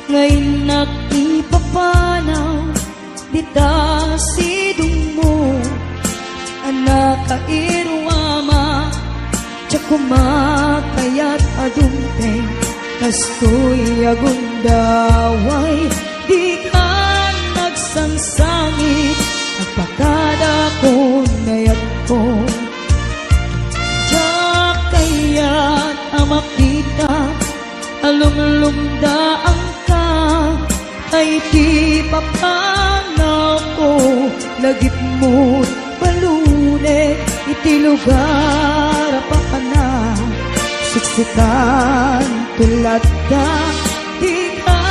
Ngayon nakipapanaw dita sidong mo anak kairwama tsak kumakayat adumpeng kastoy agundaway di ka nagsangsangit agpakada ko nayat ko tsak kayat amakita alumlumdaan ka ay di papanaw ko lagip mo balune iti lugar pa ka na siksikan tulad ka di ka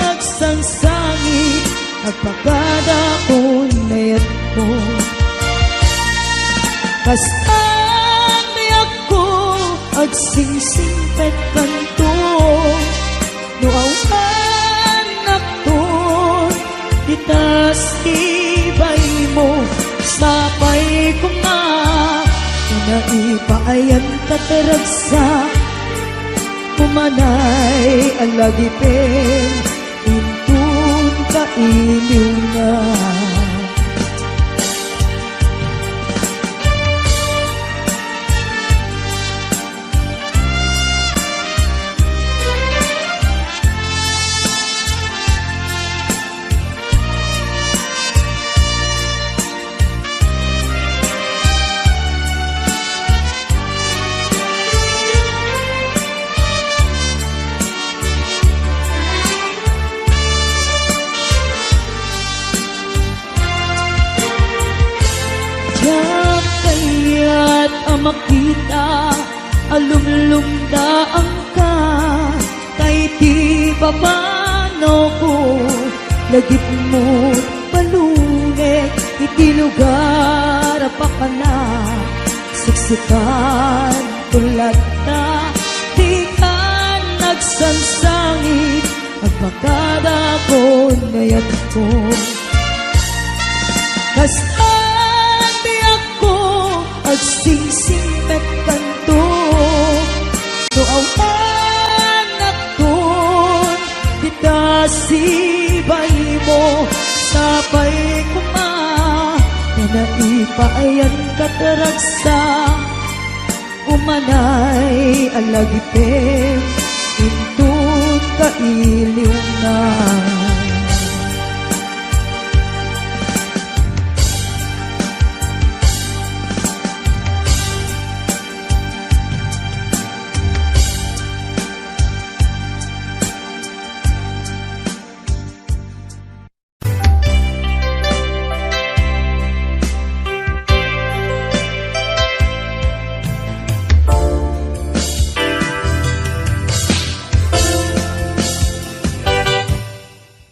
nagsangsangit agpagada ko nayat ko basta nayak ko agsingsingpet kanto no anak to itas ibay mo sapay ko nga naipayan kataragsa kumanay alagipin intun kailiw na makita alumlumdaan ka kay di babano ko lagip mo balune iti lugar pa ka na siksikan tulad na di ka nagsansangit agpakada ko nayat ko basta agsingsingpet kanto no anak ton itasibay mo sapay kuma na naipayan kataragsa umanay alagipin intun kailiw na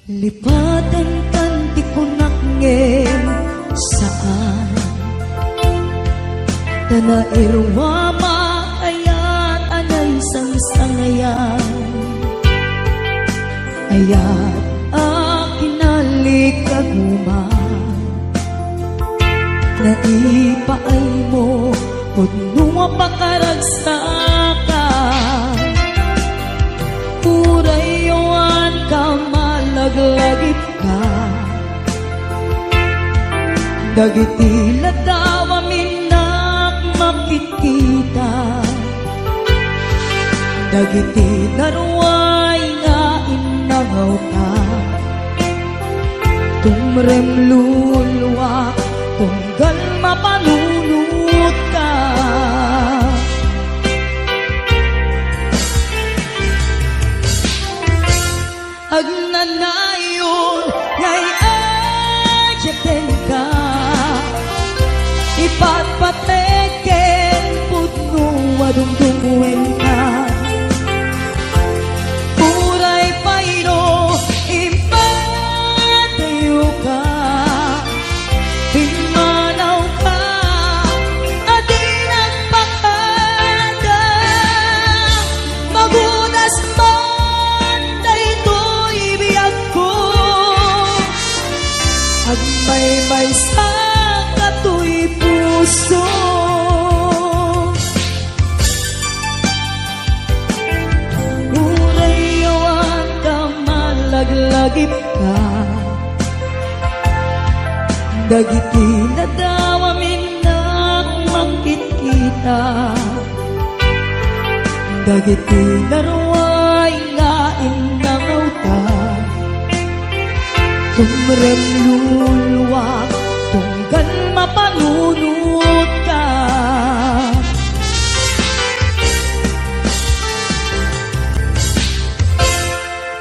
lipatan kanti ko nakngem saan tanairwama ayat anay sangsangayan ayat akinalikaguman naipaay mo pudnunga pakaragsakan urayawan ka maglagit ka dagiti ladawa minak makikita dagiti naruay nga inangaw ka tumrem lulwa tunggal mapanunot ka agnanayon ngay adyaten ka ipatpateken pudno adungdungwen ka puray payro impatayo ka pimanaw ka adi nagpakada magunas man daytoy biyag ko agmay-may sa katoy puso urayawan ka malagip ka. Dagiti na daw amin na magkikita. Dagiti na ruway ngain na ngauta. Tumrem luluwa tunggan mapanunod ka.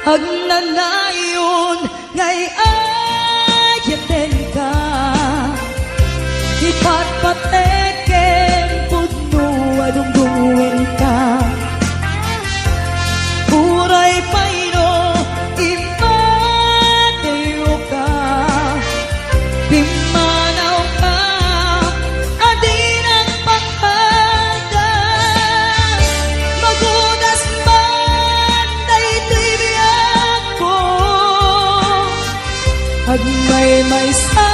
Ag nanayon ngay ayaten ka. Ipatpateken pudno adungduin ka. Uray payno imateo ka. Pimanaw ka adin ang pakada. Magudas man daytoy biyak ko. Ag may sa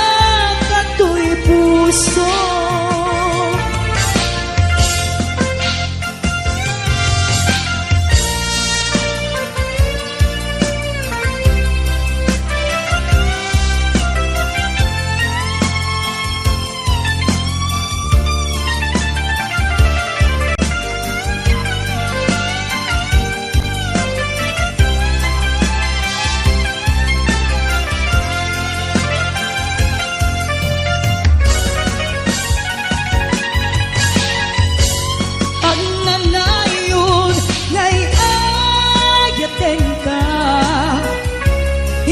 katoy puso.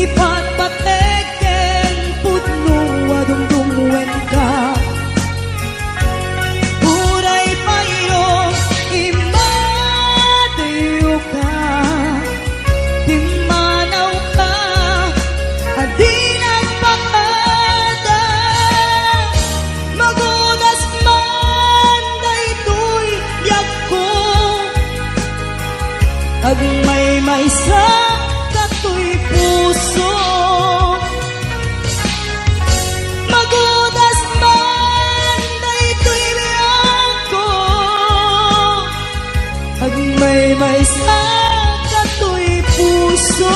Ipatpateken pudno adungdungwen ka. Uray payo imadayo ka. Pimanaw ka adin ang pakada. Magudas man daytoy biyak ko. Ag may sa katoy puso. Magudas man daytoy biyak ko. Ag may sa katoy puso.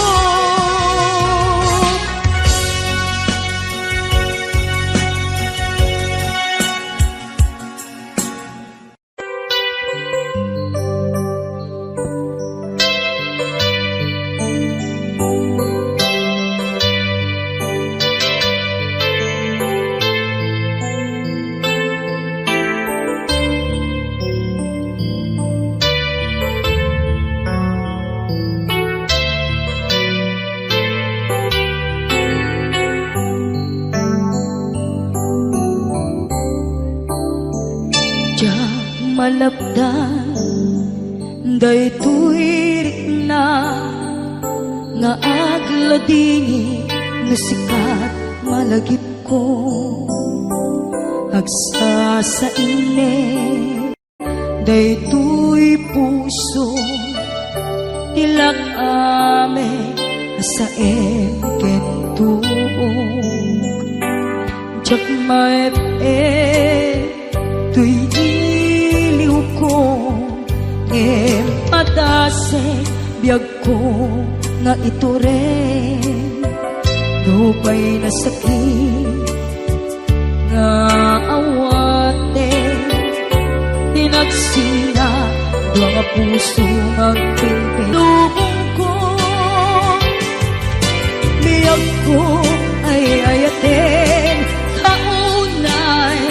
Malapdan daytoy rikna nga agladini nga sikat malagip ko. Agsa sa ine daytoy puso tilak ame sa kentuog. Jak maep tuy ko patase biyag ko nga ito rin. Dupay na sakit nga awate. Tinagsina doa nga puso magpilubong ko. Biyag ko ay ayaten kaunay.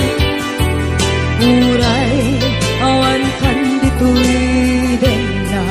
Uray awan kan ditoy den na.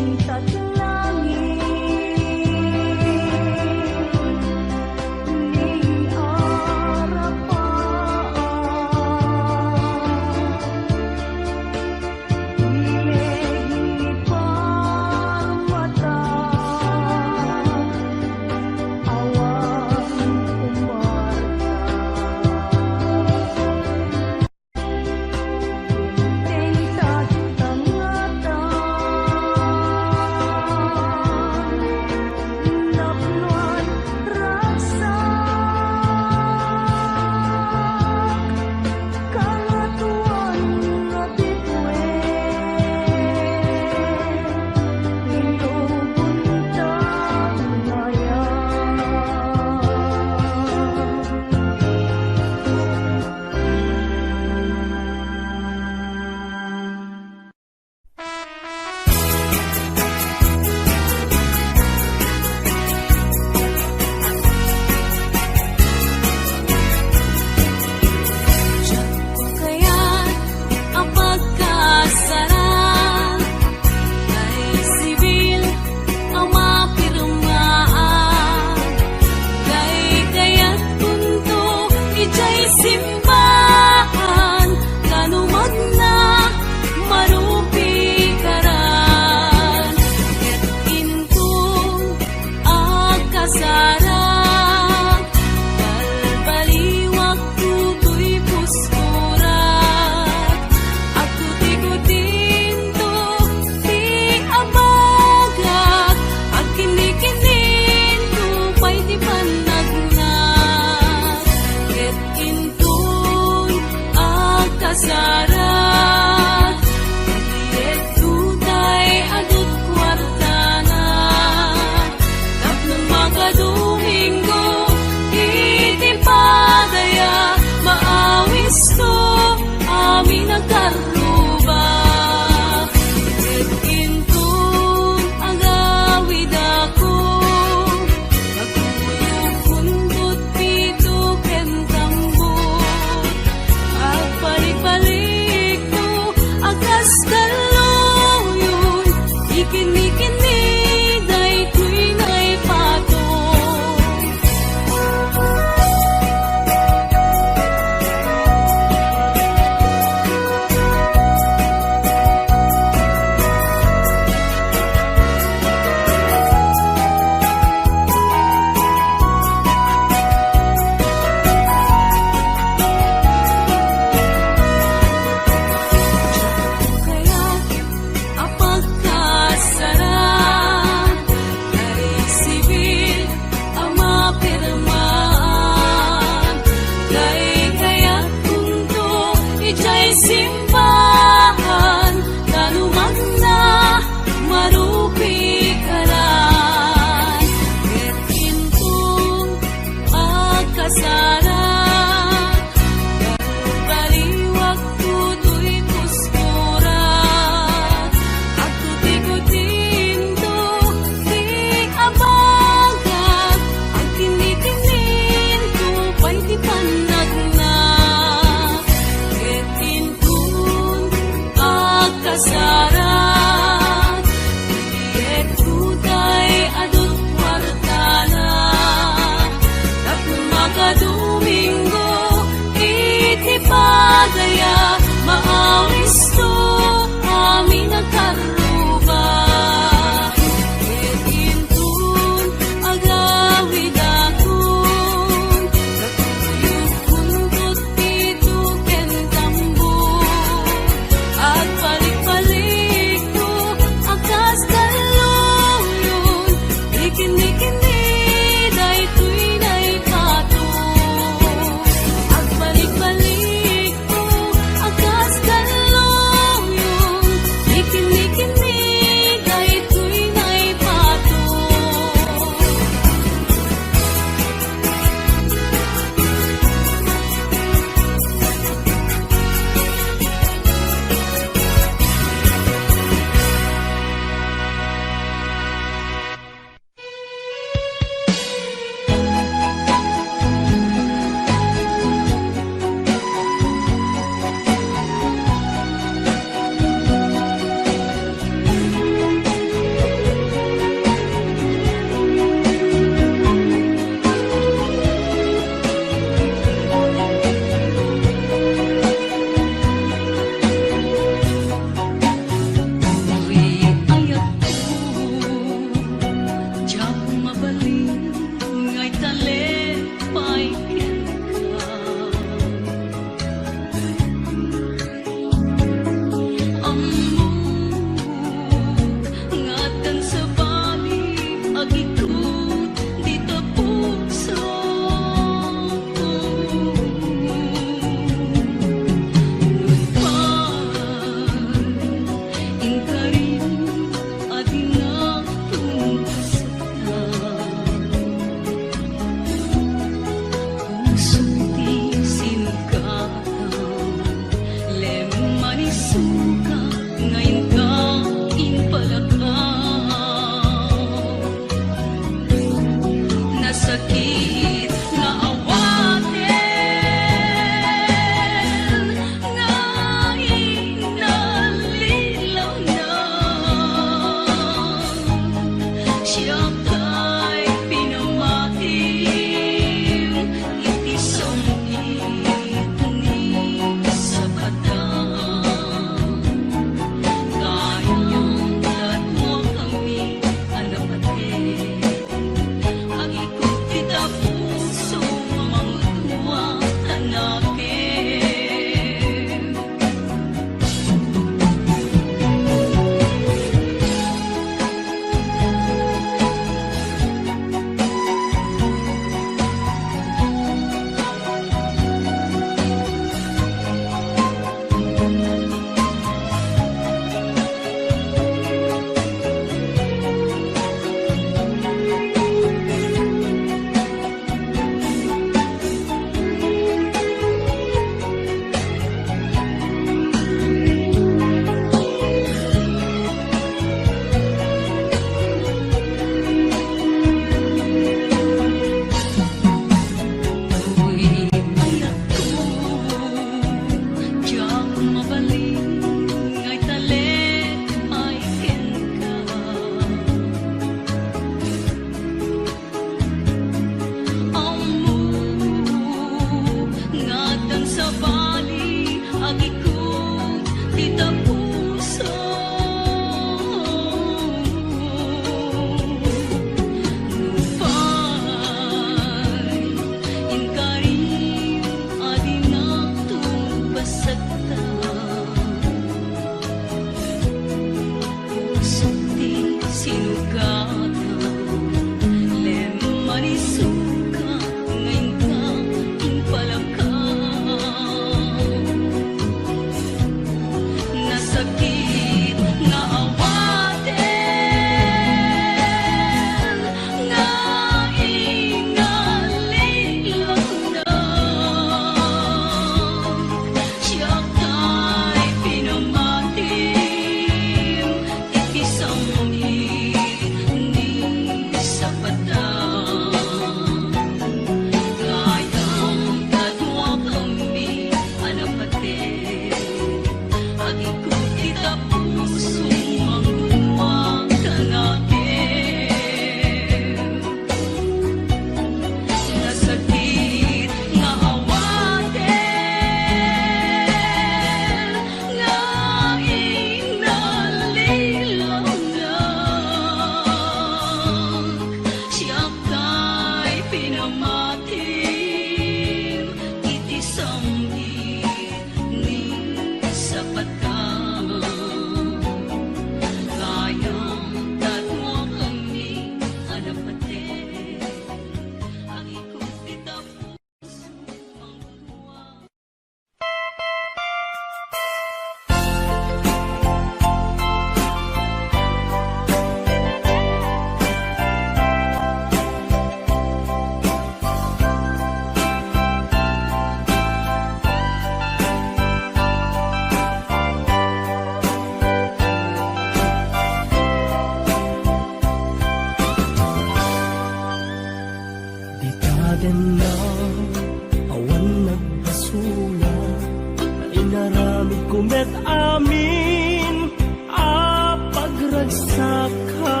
pagragsakan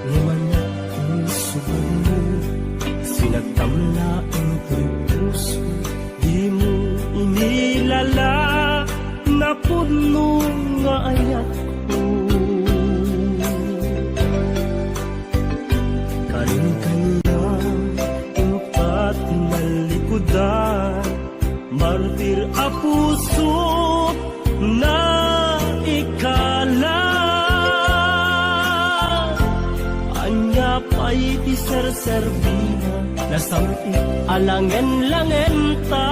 Ngaman na insuban mo Sinagtamla ang puso Di mo inilala Na puno nga ayat ko Karin kanya Ingpat nalikudan Martir a puso na ikala Anya pa'y di serserbina Nasampi alangen-langen ta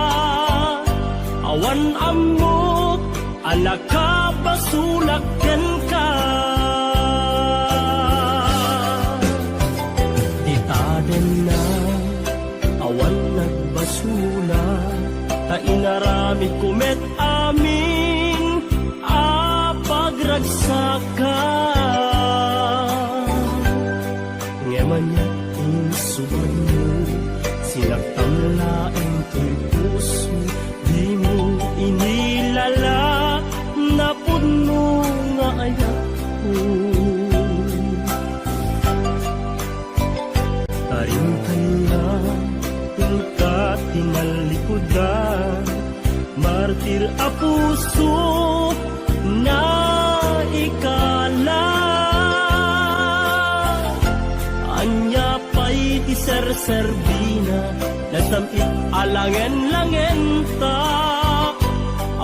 Awan amok anak ka basulaken ka Di taden na awan nagbasula Ta inaramid kumet amin a pagragsakan Ngaman niya insuban mo Sinagtamlaeng to'y puso Di mo inilala Na puno nga ayak ko Taring kanya Tingka tinalikudan Martir a puso Na ikala Anya pa'y di serserbina Nasamit alangen-langen ta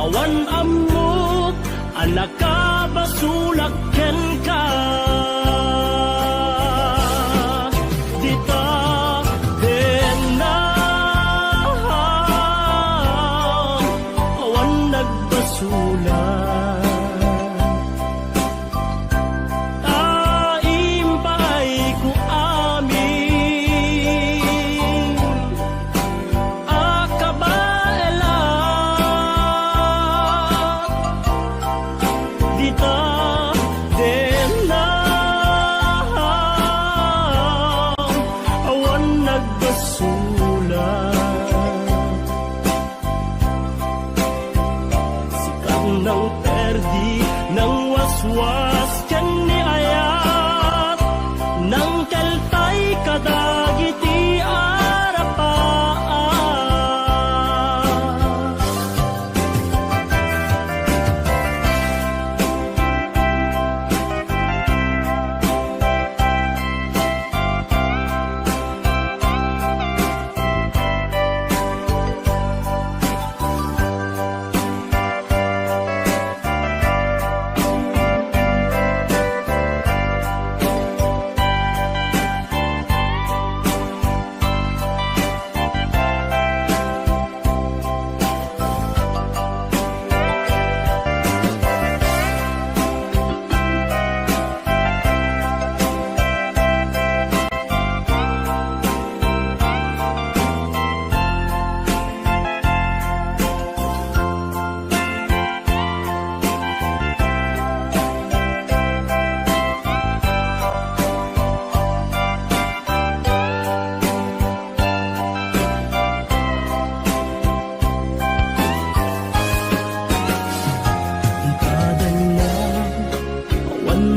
Awan amok anak ka basulaken ka Dita dena Awan nagbasulan Nang perdi, nang waswas kan ni ayat Nang keltay kadagiti arapaan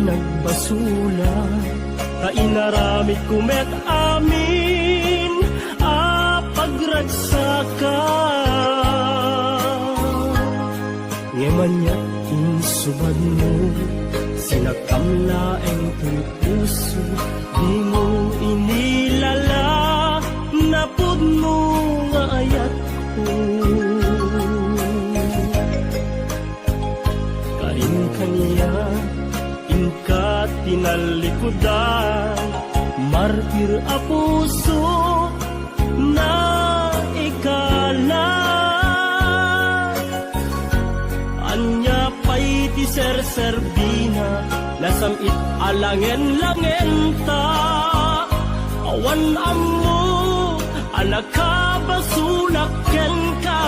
Nagbasula ta inaramid kumet amin a pagragsakan Ngaman niya insuban mo Sinagtamlaeng to'y puso Di mo inilala Na puno nga ayat ko Kain kanya Ingka tinalikudan Martir a puso Na ikala Anya pa'y di serserbina Nasamit alangen-langen ta Awan ammo anak ka basulaken ka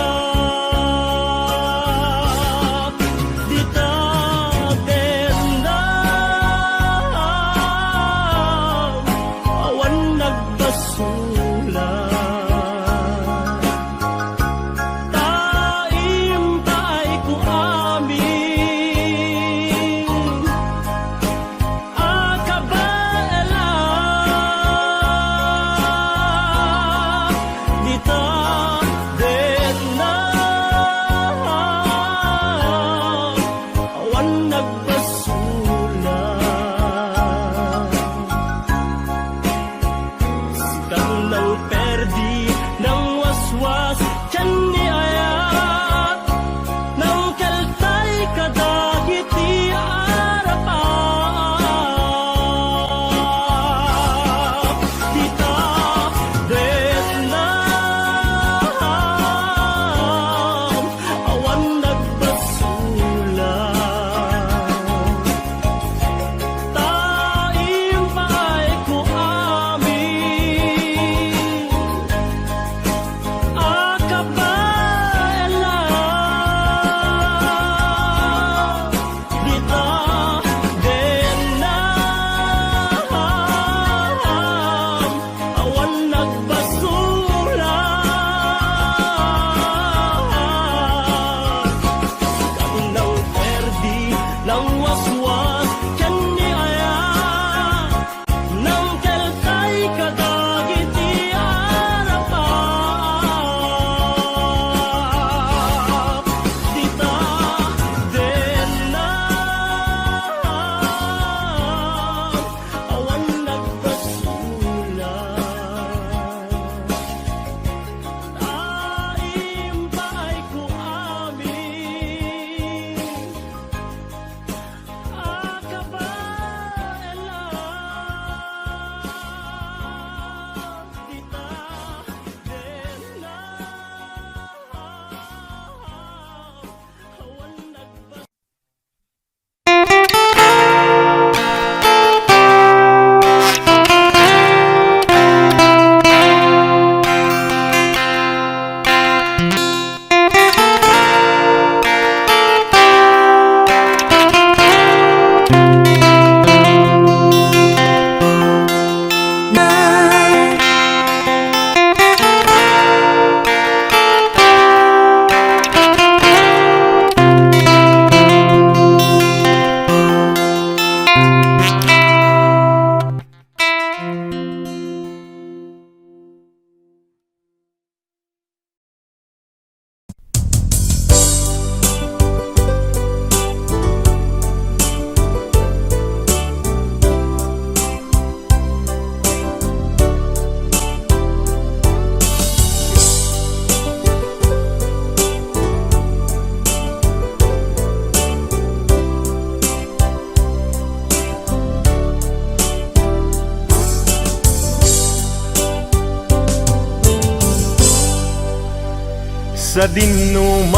sa dinuman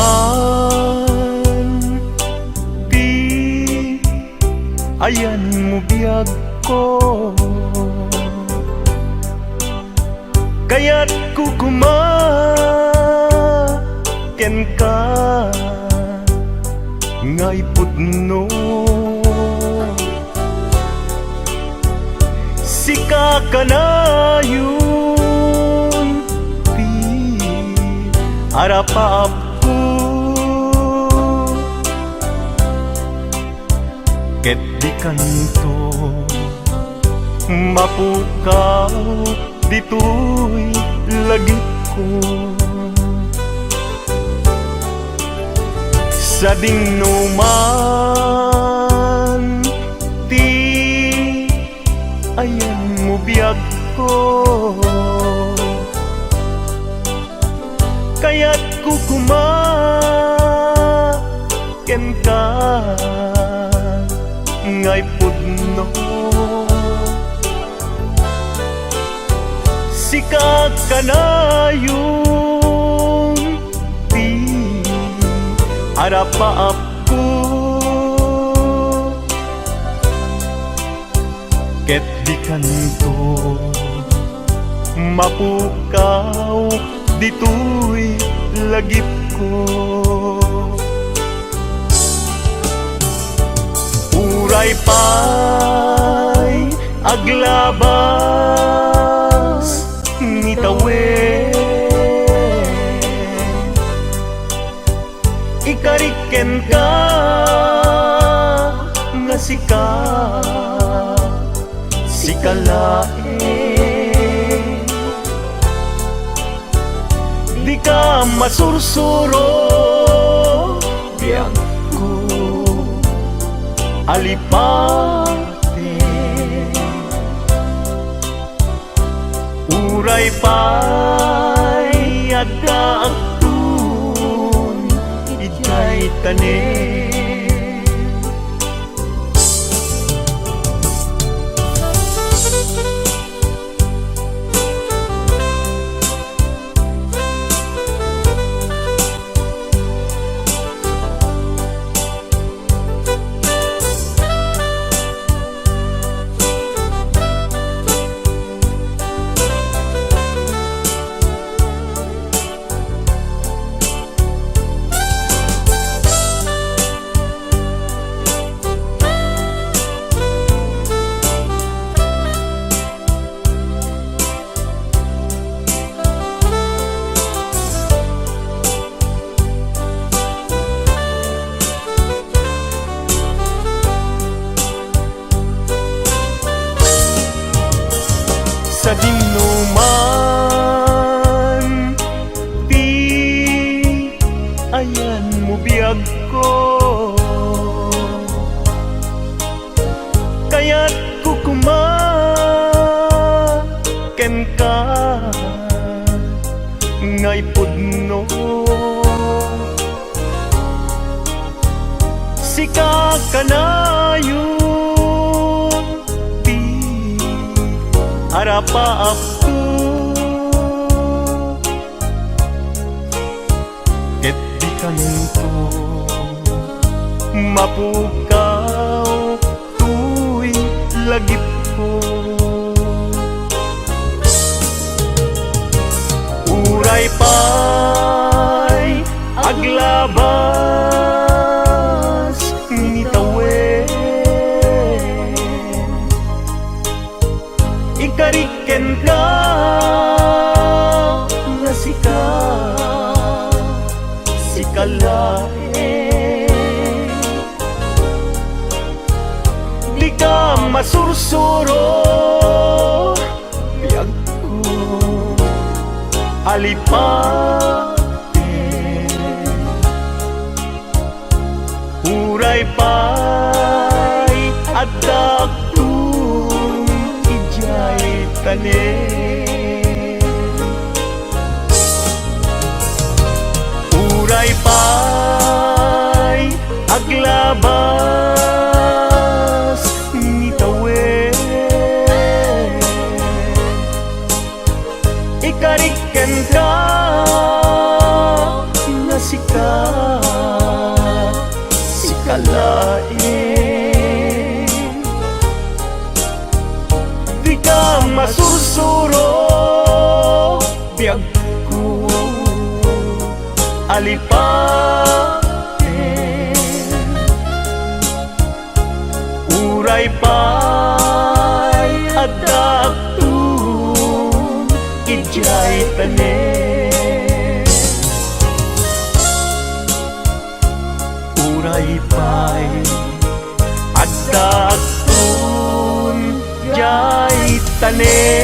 di ayan mo biyag ko, kaya't kukumaken ka ngay pudno. Sika ka na yun di harapap ko, ket di kanto mapukaw dito'y lagit ko. Sa dinuman ti ayan mo biyag ko, kaya't kukumaken ka ngay pudno. Sika ka na yung di harapaap ko, ket di kanto mapukaw dito'y lagip ko. Uray pa'y aglabas ni tawen, ikariken ka nga sikalae, di ka masursuro biyag ko alipate. Uray pa'y agdaagtun ijay tanen. Sa dinuman di ayan mo biyag ko, kaya't kukumaken ka ngay pudno. Sika ka na yun di harapaap ko, ket di kanto mapukaw tu'y lagip ko. Uray pa'y aglabas ni tawen, ikariken ka nga sikalae, di ka masursuro biyag ko alipate. Uray pa'y agdaagtun ijay tanen. Uray pa'y aglabas ni tawen, ikariken ka alipatin. Uray pa'y adaptun, ijay tanen. Uray pa'y adaptun, jay tanen.